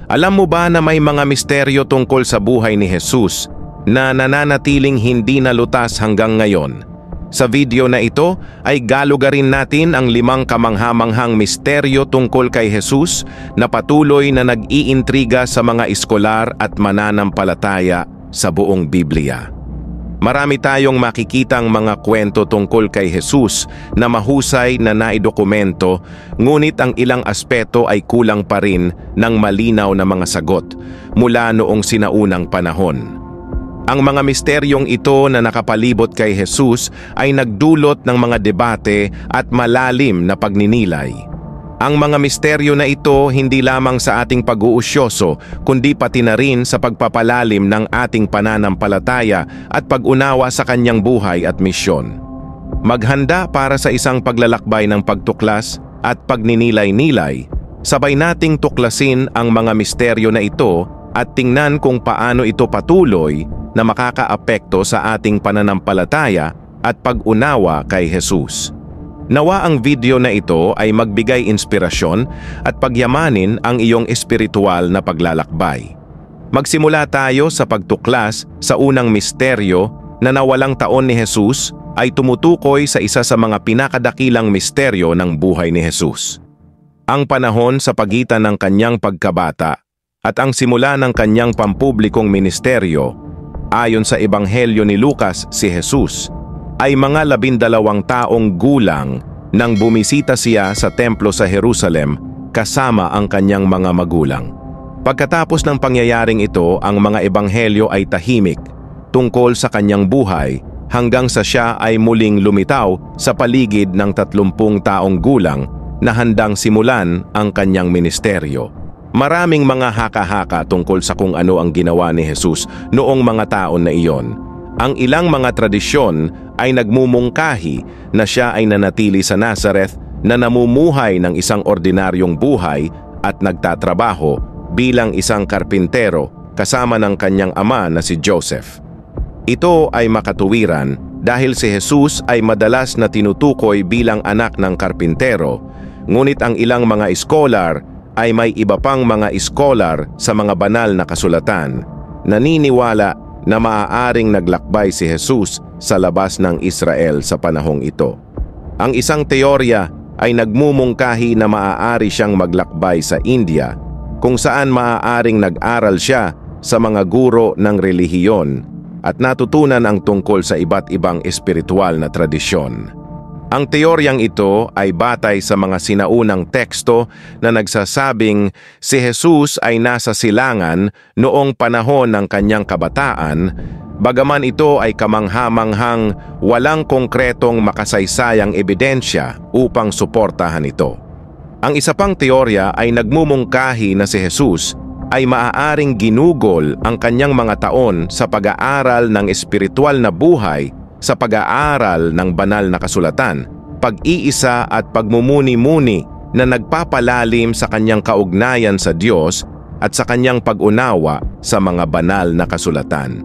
Alam mo ba na may mga misteryo tungkol sa buhay ni Jesus na nananatiling hindi nalutas hanggang ngayon? Sa video na ito ay galugarin natin ang 5 kamanghamanghang misteryo tungkol kay Jesus na patuloy na nag-iintriga sa mga eskolar at mananampalataya sa buong Biblia. Marami tayong makikitang mga kwento tungkol kay Jesus na mahusay na naidokumento, ngunit ang ilang aspeto ay kulang pa rin ng malinaw na mga sagot mula noong sinaunang panahon. Ang mga misteryong ito na nakapalibot kay Jesus ay nagdulot ng mga debate at malalim na pagninilay. Ang mga misteryo na ito hindi lamang sa ating pag-uusyoso, kundi pati na rin sa pagpapalalim ng ating pananampalataya at pag-unawa sa kanyang buhay at misyon. Maghanda para sa isang paglalakbay ng pagtuklas at pagninilay-nilay. Sabay nating tuklasin ang mga misteryo na ito at tingnan kung paano ito patuloy na makakaapekto sa ating pananampalataya at pag-unawa kay Jesus. Nawa ang video na ito ay magbigay inspirasyon at pagyamanin ang iyong espiritual na paglalakbay. Magsimula tayo sa pagtuklas sa unang misteryo na nawalang taon ni Jesus ay tumutukoy sa isa sa mga pinakadakilang misteryo ng buhay ni Jesus. Ang panahon sa pagitan ng kanyang pagkabata at ang simula ng kanyang pampublikong ministeryo. Ayon sa Ebanghelyo ni Lucas, si Jesus ay mga 12 taong gulang nang bumisita siya sa templo sa Jerusalem kasama ang kanyang mga magulang. Pagkatapos ng pangyayaring ito, ang mga ebanghelyo ay tahimik tungkol sa kanyang buhay hanggang sa siya ay muling lumitaw sa paligid ng 30 taong gulang na handang simulan ang kanyang ministeryo. Maraming mga haka-haka tungkol sa kung ano ang ginawa ni Jesus noong mga taon na iyon. Ang ilang mga tradisyon ay nagmumungkahi na siya ay nanatili sa Nazareth na namumuhay ng isang ordinaryong buhay at nagtatrabaho bilang isang karpintero kasama ng kanyang ama na si Joseph. Ito ay makatuwiran dahil si Jesus ay madalas na tinutukoy bilang anak ng karpintero, ngunit ang ilang mga iskolar ay may iba pang mga iskolar sa mga banal na kasulatan. Naniniwala na maaaring naglakbay si Jesus sa labas ng Israel sa panahong ito. Ang isang teorya ay nagmumungkahi na maaari siyang maglakbay sa India, kung saan maaaring nag-aral siya sa mga guro ng relihiyon at natutunan ang tungkol sa iba't ibang espiritual na tradisyon. Ang teoryang ito ay batay sa mga sinaunang teksto na nagsasabing si Jesus ay nasa silangan noong panahon ng kanyang kabataan, bagaman ito ay kamangha-manghang walang konkretong makasaysayang ebidensya upang suportahan ito. Ang isa pang teorya ay nagmumungkahi na si Jesus ay maaaring ginugol ang kanyang mga taon sa pag-aaral ng espiritual na buhay, sa pag-aaral ng banal na kasulatan, pag-iisa at pagmumuni-muni na nagpapalalim sa kanyang kaugnayan sa Diyos at sa kanyang pag-unawa sa mga banal na kasulatan.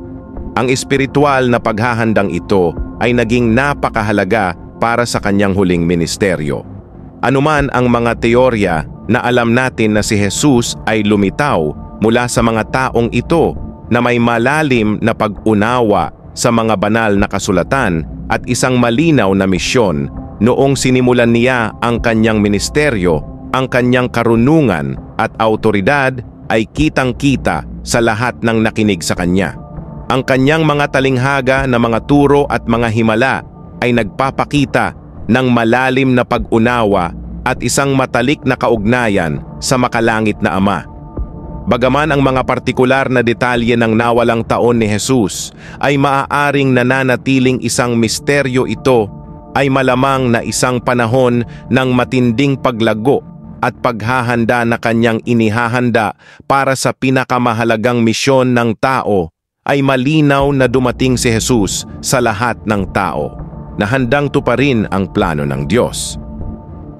Ang espiritual na paghahandang ito ay naging napakahalaga para sa kanyang huling ministeryo. Anuman ang mga teorya, na alam natin na si Jesus ay lumitaw mula sa mga taong ito na may malalim na pag-unawa sa mga banal na kasulatan at isang malinaw na misyon. Noong sinimulan niya ang kanyang ministeryo, ang kanyang karunungan at autoridad ay kitang-kita sa lahat ng nakinig sa kanya. Ang kanyang mga talinghaga na mga turo at mga himala ay nagpapakita ng malalim na pag-unawa at isang matalik na kaugnayan sa makalangit na Ama. Bagaman ang mga partikular na detalye ng nawalang taon ni Jesus ay maaaring nananatiling isang misteryo, ito ay malamang na isang panahon ng matinding paglago at paghahanda na kanyang inihahanda para sa pinakamahalagang misyon ng tao. Ay malinaw na dumating si Jesus sa lahat ng tao, na handang tuparin ang plano ng Diyos.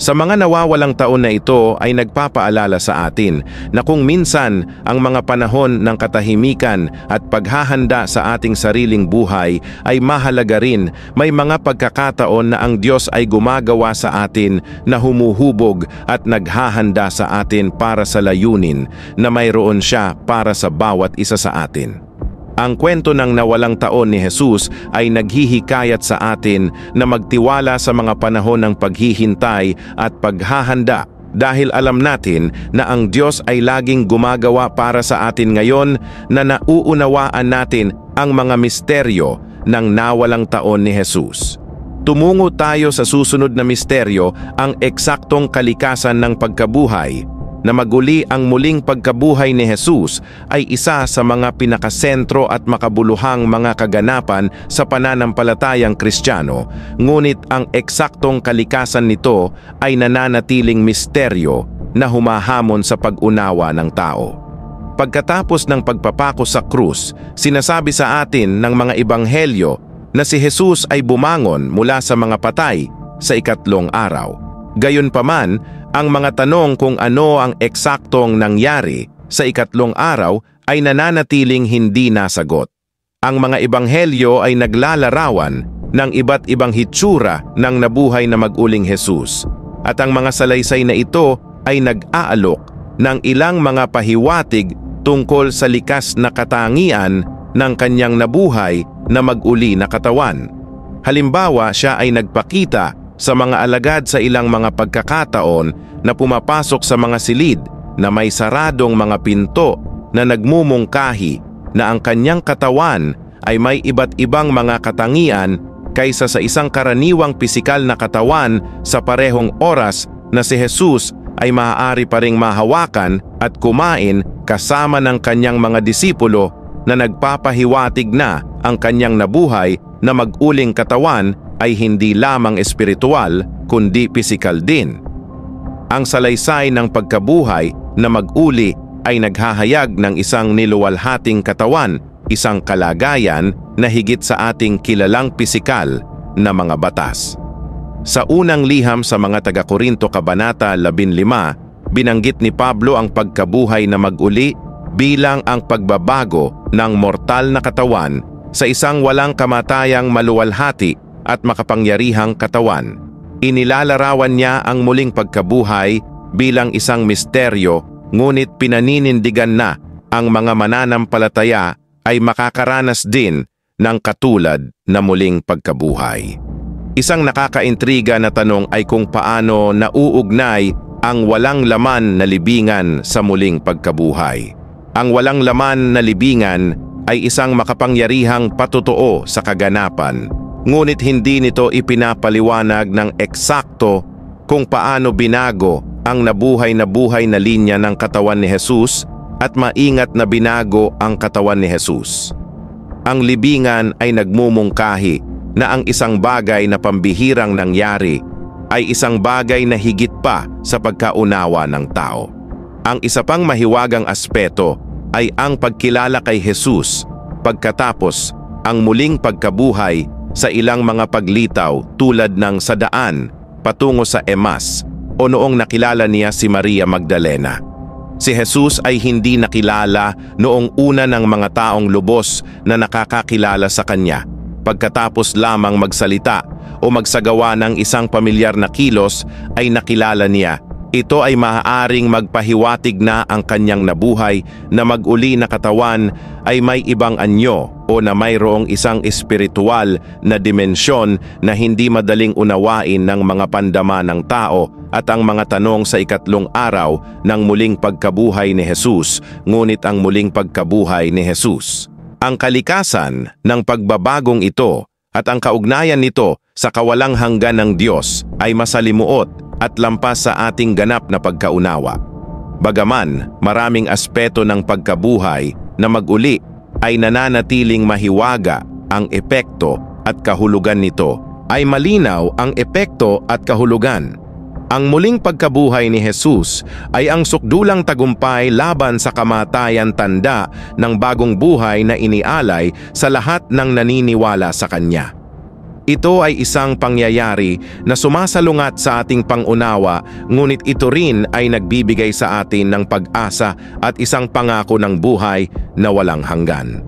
Sa mga nawawalang taon na ito ay nagpapaalala sa atin na kung minsan ang mga panahon ng katahimikan at paghahanda sa ating sariling buhay ay mahalaga rin, may mga pagkakataon na ang Diyos ay gumagawa sa atin na humuhubog at naghahanda sa atin para sa layunin na mayroon siya para sa bawat isa sa atin. Ang kwento ng nawalang taon ni Jesus ay naghihikayat sa atin na magtiwala sa mga panahon ng paghihintay at paghahanda dahil alam natin na ang Diyos ay laging gumagawa para sa atin ngayon na nauunawaan natin ang mga misteryo ng nawalang taon ni Jesus. Tumungo tayo sa susunod na misteryo, ang eksaktong kalikasan ng pagkabuhay. Na maguli ang muling pagkabuhay ni Jesus ay isa sa mga pinakasentro at makabuluhang mga kaganapan sa pananampalatayang Kristiyano, ngunit ang eksaktong kalikasan nito ay nananatiling misteryo na humahamon sa pag-unawa ng tao. Pagkatapos ng pagpapako sa krus, sinasabi sa atin ng mga ebanghelyo na si Jesus ay bumangon mula sa mga patay sa ikatlong araw. Gayunpaman, ang mga tanong kung ano ang eksaktong nangyari sa ikatlong araw ay nananatiling hindi nasagot. Ang mga ebanghelyo ay naglalarawan ng iba't ibang hitsura ng nabuhay na mag-uling Jesus, at ang mga salaysay na ito ay nag-aalok ng ilang mga pahiwatig tungkol sa likas na katangian ng kanyang nabuhay na mag-uli na katawan. Halimbawa, siya ay nagpakita sa mga alagad sa ilang mga pagkakataon na pumapasok sa mga silid na may saradong mga pinto na nagmumungkahi na ang kanyang katawan ay may iba't ibang mga katangian kaysa sa isang karaniwang pisikal na katawan. Sa parehong oras na si Jesus ay maaari pa ring mahawakan at kumain kasama ng kanyang mga disipulo na nagpapahiwatig na ang kanyang nabuhay na mag-uling katawan ay hindi lamang espiritual kundi pisikal din. Ang salaysay ng pagkabuhay na mag-uli ay naghahayag ng isang niluwalhating katawan, isang kalagayan na higit sa ating kilalang pisikal na mga batas. Sa unang liham sa mga taga-Korinto Kabanata 15, binanggit ni Pablo ang pagkabuhay na mag-uli bilang ang pagbabago ng mortal na katawan sa isang walang kamatayang maluwalhati at makapangyarihang katawan. Inilalarawan niya ang muling pagkabuhay bilang isang misteryo, ngunit pinaninindigan na ang mga mananampalataya ay makakaranas din ng katulad na muling pagkabuhay. Isang nakakaintriga na tanong ay kung paano nauugnay ang walang laman na libingan sa muling pagkabuhay. Ang walang laman na libingan ay isang makapangyarihang patotoo sa kaganapan, ngunit hindi nito ipinapaliwanag ng eksakto kung paano binago ang nabuhay na linya ng katawan ni Jesus at maingat na binago ang katawan ni Jesus. Ang libingan ay nagmumungkahi na ang isang bagay na pambihirang nangyari ay isang bagay na higit pa sa pagkaunawa ng tao. Ang isa pang mahiwagang aspeto ay ang pagkilala kay Jesus pagkatapos ang muling pagkabuhay sa ilang mga paglitaw tulad ng sa daan patungo sa Emas o noong nakilala niya si Maria Magdalena. Si Jesus ay hindi nakilala noong una ng mga taong lubos na nakakakilala sa kanya. Pagkatapos lamang magsalita o magsagawa ng isang pamilyar na kilos ay nakilala niya. Ito ay maaaring magpahiwatig na ang kanyang nabuhay na mag-uli na katawan ay may ibang anyo o na mayroong isang espiritual na dimensyon na hindi madaling unawain ng mga pandama ng tao at ang mga tanong sa ikatlong araw ng muling pagkabuhay ni Jesus, ngunit ang muling pagkabuhay ni Jesus. Ang kalikasan ng pagbabagong ito at ang kaugnayan nito sa kawalang hanggan ng Diyos ay masalimuot at lampas sa ating ganap na pagkaunawa. Bagaman maraming aspeto ng pagkabuhay na mag-uli ay nananatiling mahiwaga, ang epekto at kahulugan nito ay malinaw. Ang epekto at kahulugan. Ang muling pagkabuhay ni Jesus ay ang sukdulang tagumpay laban sa kamatayan, tanda ng bagong buhay na inialay sa lahat ng naniniwala sa Kanya. Ito ay isang pangyayari na sumasalungat sa ating pangunawa, ngunit ito rin ay nagbibigay sa atin ng pag-asa at isang pangako ng buhay na walang hanggan.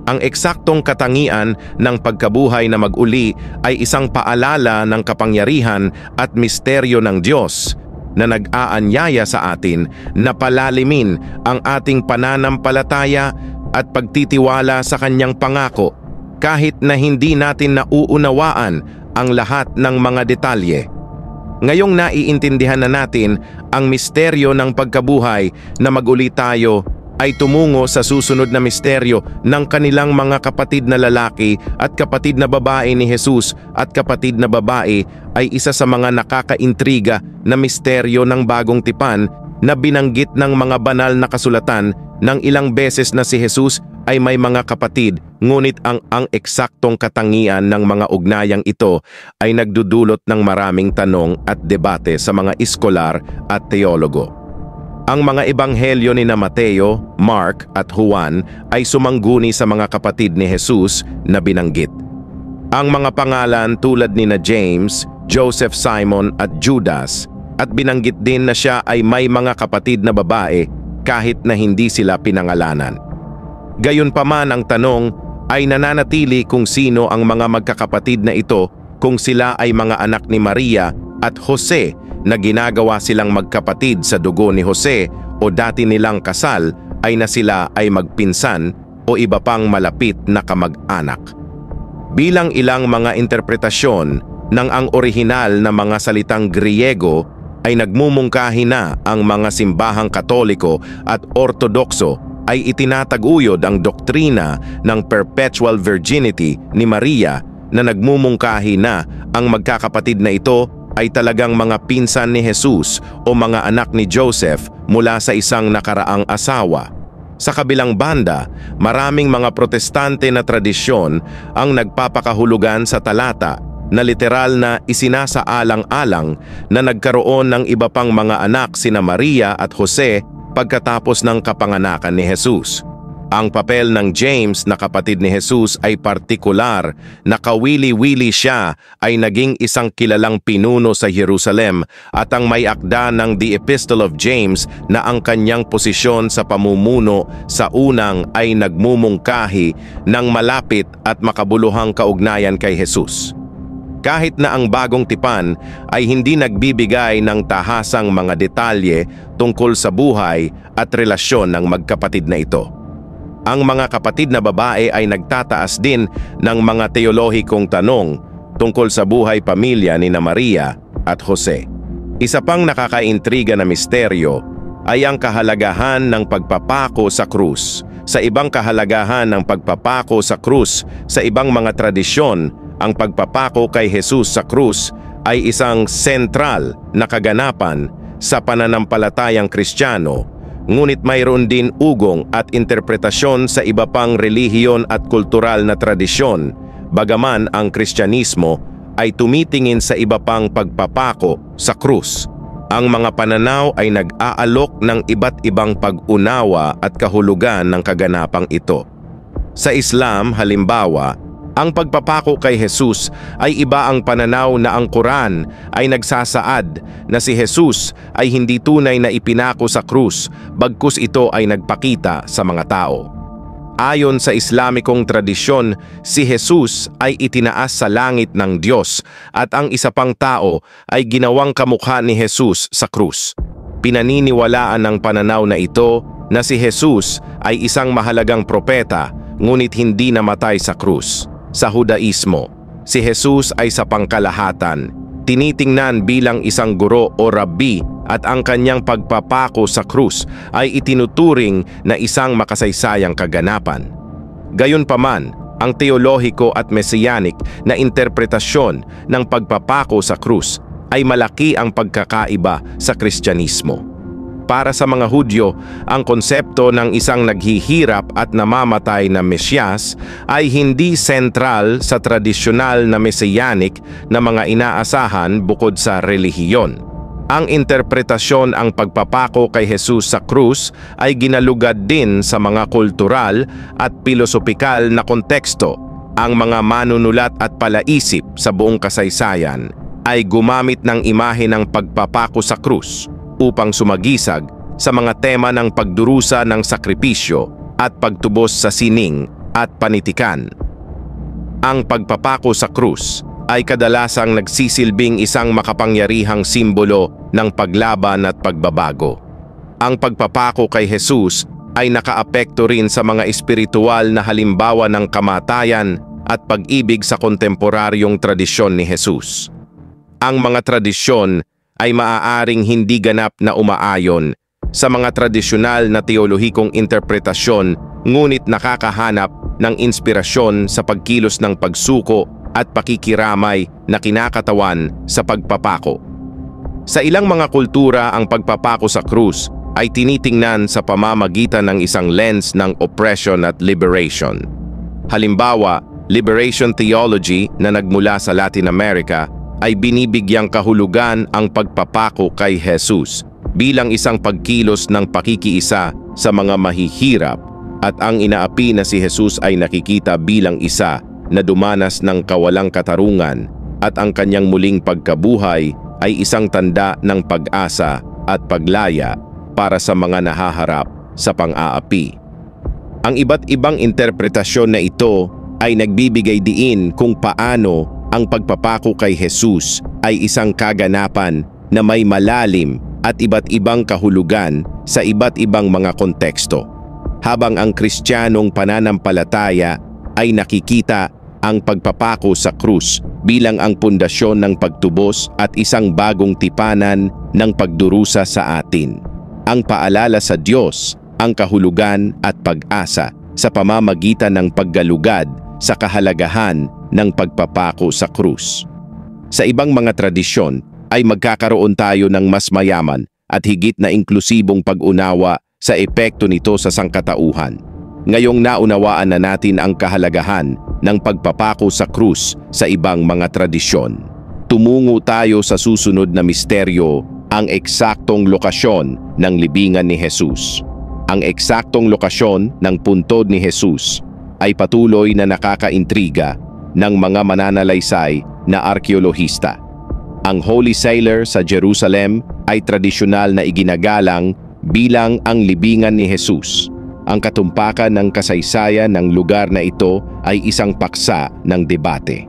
Ang eksaktong katangian ng pagkabuhay na mag-uli ay isang paalala ng kapangyarihan at misteryo ng Diyos na nag-aanyaya sa atin na palalimin ang ating pananampalataya at pagtitiwala sa kanyang pangako, kahit na hindi natin nauunawaan ang lahat ng mga detalye. Ngayong naiintindihan na natin ang misteryo ng pagkabuhay na mag-uli tayo, ay tumungo sa susunod na misteryo ng kanilang mga kapatid na lalaki at kapatid na babae ni Jesus, at kapatid na babae ay isa sa mga nakakaintriga na misteryo ng bagong tipan na binanggit ng mga banal na kasulatan ng ilang beses na si Jesus ay may mga kapatid, ngunit ang eksaktong katangian ng mga ugnayang ito ay nagdudulot ng maraming tanong at debate sa mga iskolar at teologo. Ang mga ebanghelyo ni Mateo, Mark at Juan ay sumangguni sa mga kapatid ni Jesus na binanggit. Ang mga pangalan tulad ni James, Joseph, Simon at Judas, at binanggit din na siya ay may mga kapatid na babae kahit na hindi sila pinangalanan. Gayunpaman, ang tanong ay nananatili kung sino ang mga magkakapatid na ito, kung sila ay mga anak ni Maria at Jose na ginagawa silang magkapatid sa dugo ni Jose, o dati nilang kasal ay na sila ay magpinsan o iba pang malapit na kamag-anak. Bilang ilang mga interpretasyon ng ang orihinal na mga salitang Griego ay nagmumungkahi na ang mga simbahang Katoliko at Ortodokso ay itinataguyod ang doktrina ng perpetual virginity ni Maria, na nagmumungkahi na ang magkakapatid na ito ay talagang mga pinsan ni Jesus o mga anak ni Joseph mula sa isang nakaraang asawa. Sa kabilang banda, maraming mga protestante na tradisyon ang nagpapakahulugan sa talata na literal na isinasaalang-alang na nagkaroon ng iba pang mga anak sina Maria at Jose pagkatapos ng kapanganakan ni Jesus. Ang papel ng James na kapatid ni Jesus ay partikular, na kawili-wili siya ay naging isang kilalang pinuno sa Jerusalem, at ang may akda ng The Epistle of James na ang kanyang posisyon sa pamumuno sa unang ay nagmumungkahi ng malapit at makabuluhang kaugnayan kay Jesus. Kahit na ang bagong tipan ay hindi nagbibigay ng tahasang mga detalye tungkol sa buhay at relasyon ng magkapatid na ito. Ang mga kapatid na babae ay nagtataas din ng mga teolohikong tanong tungkol sa buhay pamilya ni Maria at Jose. Isa pang nakakaintriga na misteryo ay ang kahalagahan ng pagpapako sa krus. Sa ibang kahalagahan ng pagpapako sa krus, sa ibang mga tradisyon, ang pagpapako kay Jesus sa krus ay isang sentral na kaganapan sa pananampalatayang Kristiyano. Ngunit mayroon din ugong at interpretasyon sa iba pang relihiyon at kultural na tradisyon, bagaman ang Kristyanismo ay tumitingin sa iba pang pagpapako sa krus. Ang mga pananaw ay nag-aalok ng iba't ibang pag-unawa at kahulugan ng kaganapang ito. Sa Islam, halimbawa, ang pagpapako kay Jesus ay iba ang pananaw na ang Quran ay nagsasaad na si Jesus ay hindi tunay na ipinako sa krus, bagkus ito ay nagpakita sa mga tao. Ayon sa Islamikong tradisyon, si Jesus ay itinaas sa langit ng Diyos, at ang isa pang tao ay ginawang kamukha ni Jesus sa krus. Pinaniniwalaan ng pananaw na ito na si Jesus ay isang mahalagang propeta, ngunit hindi namatay sa krus. Sa Judaismo, si Jesus ay sa pangkalahatan, tinitingnan bilang isang guro o rabbi, at ang kanyang pagpapako sa krus ay itinuturing na isang makasaysayang kaganapan. Gayunpaman, ang teolohiko at mesianic na interpretasyon ng pagpapako sa krus ay malaki ang pagkakaiba sa Kristyanismo. Para sa mga Hudyo, ang konsepto ng isang naghihirap at namamatay na Mesyas ay hindi sentral sa tradisyonal na mesianic na mga inaasahan bukod sa relihiyon. Ang interpretasyon ang pagpapako kay Jesus sa krus ay ginalugad din sa mga kultural at pilosopikal na konteksto, Ang mga manunulat at palaisip sa buong kasaysayan ay gumamit ng imahe ng pagpapako sa krus upang sumagisag sa mga tema ng pagdurusa ng sakripisyo at pagtubos sa sining at panitikan. Ang pagpapako sa krus ay kadalasang nagsisilbing isang makapangyarihang simbolo ng paglaban at pagbabago. Ang pagpapako kay Jesus ay nakaapekto rin sa mga espiritual na halimbawa ng kamatayan at pag-ibig sa kontemporaryong tradisyon ni Jesus. Ang mga tradisyon ay maaaring hindi ganap na umaayon sa mga tradisyonal na teolohikong interpretasyon, ngunit nakakahanap ng inspirasyon sa pagkilos ng pagsuko at pakikiramay na kinakatawan sa pagpapako. Sa ilang mga kultura, ang pagpapako sa krus ay tinitingnan sa pamamagitan ng isang lens ng oppression at liberation. Halimbawa, liberation theology na nagmula sa Latin America ay binibigyang kahulugan ang pagpapako kay Jesus bilang isang pagkilos ng pakikiisa sa mga mahihirap, at ang inaapi na si Jesus ay nakikita bilang isa na dumanas ng kawalang katarungan, at ang kanyang muling pagkabuhay ay isang tanda ng pag-asa at paglaya para sa mga nahaharap sa pang-aapi. Ang iba't ibang interpretasyon na ito ay nagbibigay diin kung paano ang pagpapako kay Jesus ay isang kaganapan na may malalim at iba't ibang kahulugan sa iba't ibang mga konteksto. Habang ang Kristiyanong pananampalataya ay nakikita ang pagpapako sa krus bilang ang pundasyon ng pagtubos at isang bagong tipanan ng pagdurusa sa atin. Ang paalala sa Diyos, ang kahulugan at pag-asa sa pamamagitan ng paggalugad sa kahalagahan ng pagpapako sa krus. Sa ibang mga tradisyon ay magkakaroon tayo ng mas mayaman at higit na inklusibong pag-unawa sa epekto nito sa sangkatauhan. Ngayong naunawaan na natin ang kahalagahan ng pagpapako sa krus sa ibang mga tradisyon, tumungo tayo sa susunod na misteryo, ang eksaktong lokasyon ng libingan ni Jesus. Ang eksaktong lokasyon ng puntod ni Jesus ay patuloy na nakakaintriga ng mga mananalaysay na arkeolohista. Ang Holy Sailor sa Jerusalem ay tradisyonal na iginagalang bilang ang libingan ni Jesus. Ang katumpakan ng kasaysayan ng lugar na ito ay isang paksa ng debate.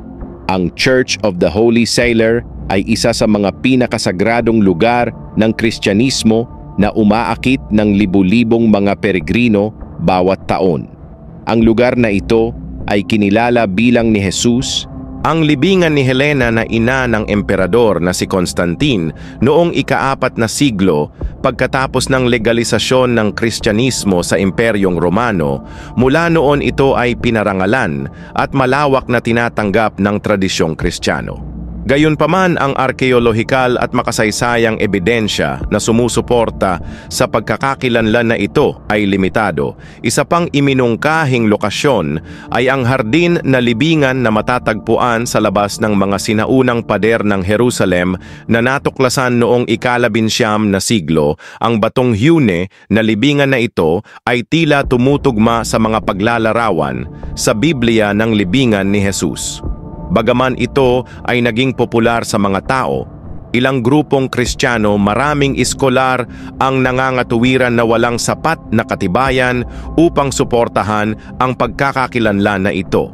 Ang Church of the Holy Sailor ay isa sa mga pinakasagradong lugar ng Kristyanismo na umaakit ng libu-libong mga peregrino bawat taon. Ang lugar na ito ay kinilala bilang ni Jesus, ang libingan ni Helena na ina ng emperador na si Constantine noong ika-4 na siglo pagkatapos ng legalisasyon ng Kristyanismo sa Imperyong Romano. Mula noon ito ay pinarangalan at malawak na tinatanggap ng tradisyong Kristiyano. Gayunpaman, ang arkeolohikal at makasaysayang ebidensya na sumusuporta sa pagkakakilanlan na ito ay limitado. Isa pang iminungkahing lokasyon ay ang hardin na libingan na matatagpuan sa labas ng mga sinaunang pader ng Jerusalem na natuklasan noong ika-19 na siglo. Ang batong hewn na libingan na ito ay tila tumutugma sa mga paglalarawan sa Biblia ng libingan ni Jesus. Bagaman ito ay naging popular sa mga tao, ilang grupong Kristiyano, maraming iskolar ang nangangatuwiran na walang sapat na katibayan upang suportahan ang pagkakakilanlan na ito.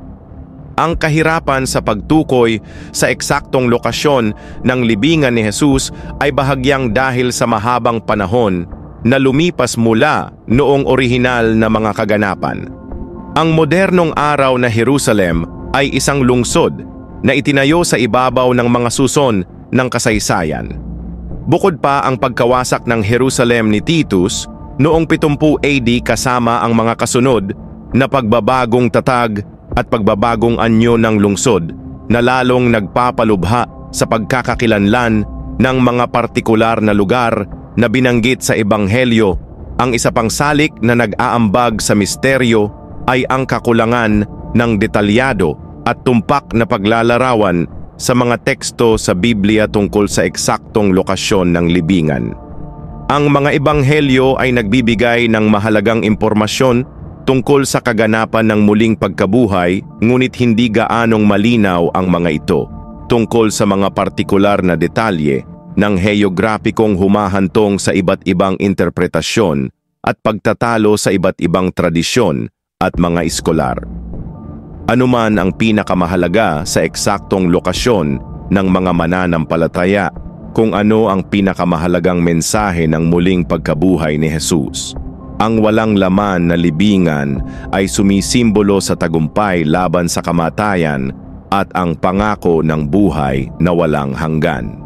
Ang kahirapan sa pagtukoy sa eksaktong lokasyon ng libingan ni Jesus ay bahagyang dahil sa mahabang panahon na lumipas mula noong orihinal na mga kaganapan. Ang modernong araw na Jerusalem ay isang lungsod na itinayo sa ibabaw ng mga suson ng kasaysayan. Bukod pa ang pagkawasak ng Jerusalem ni Titus noong 70 AD kasama ang mga kasunod na pagbabagong tatag at pagbabagong anyo ng lungsod na lalong nagpapalubha sa pagkakakilanlan ng mga partikular na lugar na binanggit sa Ebanghelyo. Ang isa pang salik na nag-aambag sa misteryo ay ang kakulangan ng detalyado at tumpak na paglalarawan sa mga teksto sa Biblia tungkol sa eksaktong lokasyon ng libingan. Ang mga ebanghelyo ay nagbibigay ng mahalagang impormasyon tungkol sa kaganapan ng muling pagkabuhay, ngunit hindi gaanong malinaw ang mga ito tungkol sa mga partikular na detalye ng heograpikong humahantong sa iba't ibang interpretasyon at pagtatalo sa iba't ibang tradisyon at mga iskolar. Anuman ang pinakamahalaga sa eksaktong lokasyon ng mga mananampalataya, kung ano ang pinakamahalagang mensahe ng muling pagkabuhay ni Jesus. Ang walang laman na libingan ay sumisimbolo sa tagumpay laban sa kamatayan at ang pangako ng buhay na walang hanggan.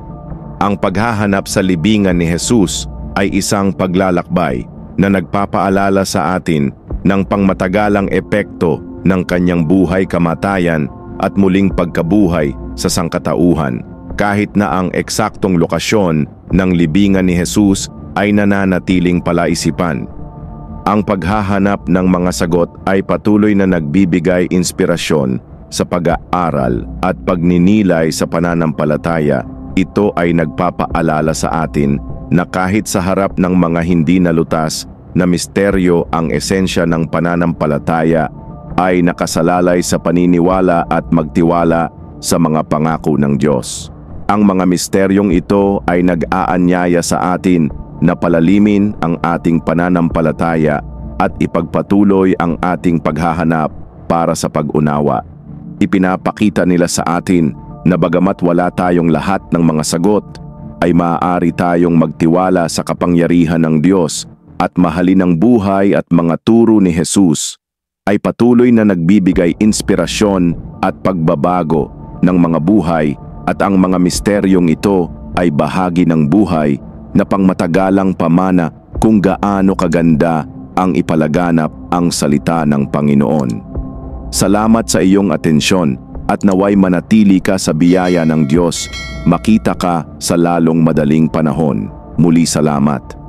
Ang paghahanap sa libingan ni Jesus ay isang paglalakbay na nagpapaalala sa atin ng pangmatagalang epekto ng kanyang buhay-kamatayan at muling pagkabuhay sa sangkatauhan, kahit na ang eksaktong lokasyon ng libingan ni Jesus ay nananatiling palaisipan. Ang paghahanap ng mga sagot ay patuloy na nagbibigay inspirasyon sa pag-aaral at pagninilay sa pananampalataya. Ito ay nagpapaalala sa atin na kahit sa harap ng mga hindi nalutas na misteryo, ang esensya ng pananampalataya ay nakasalalay sa paniniwala at magtiwala sa mga pangako ng Diyos. Ang mga misteryong ito ay nag-aanyaya sa atin na palalimin ang ating pananampalataya at ipagpatuloy ang ating paghahanap para sa pag-unawa. Ipinapakita nila sa atin na bagamat wala tayong lahat ng mga sagot, ay maaari tayong magtiwala sa kapangyarihan ng Diyos at mahalin ang buhay at mga turo ni Jesus ay patuloy na nagbibigay inspirasyon at pagbabago ng mga buhay, at ang mga misteryong ito ay bahagi ng buhay na pangmatagalang pamana kung gaano kaganda ang ipalaganap ang salita ng Panginoon. Salamat sa iyong atensyon at naway manatili ka sa biyaya ng Diyos. Makita ka sa lalong madaling panahon. Muli salamat.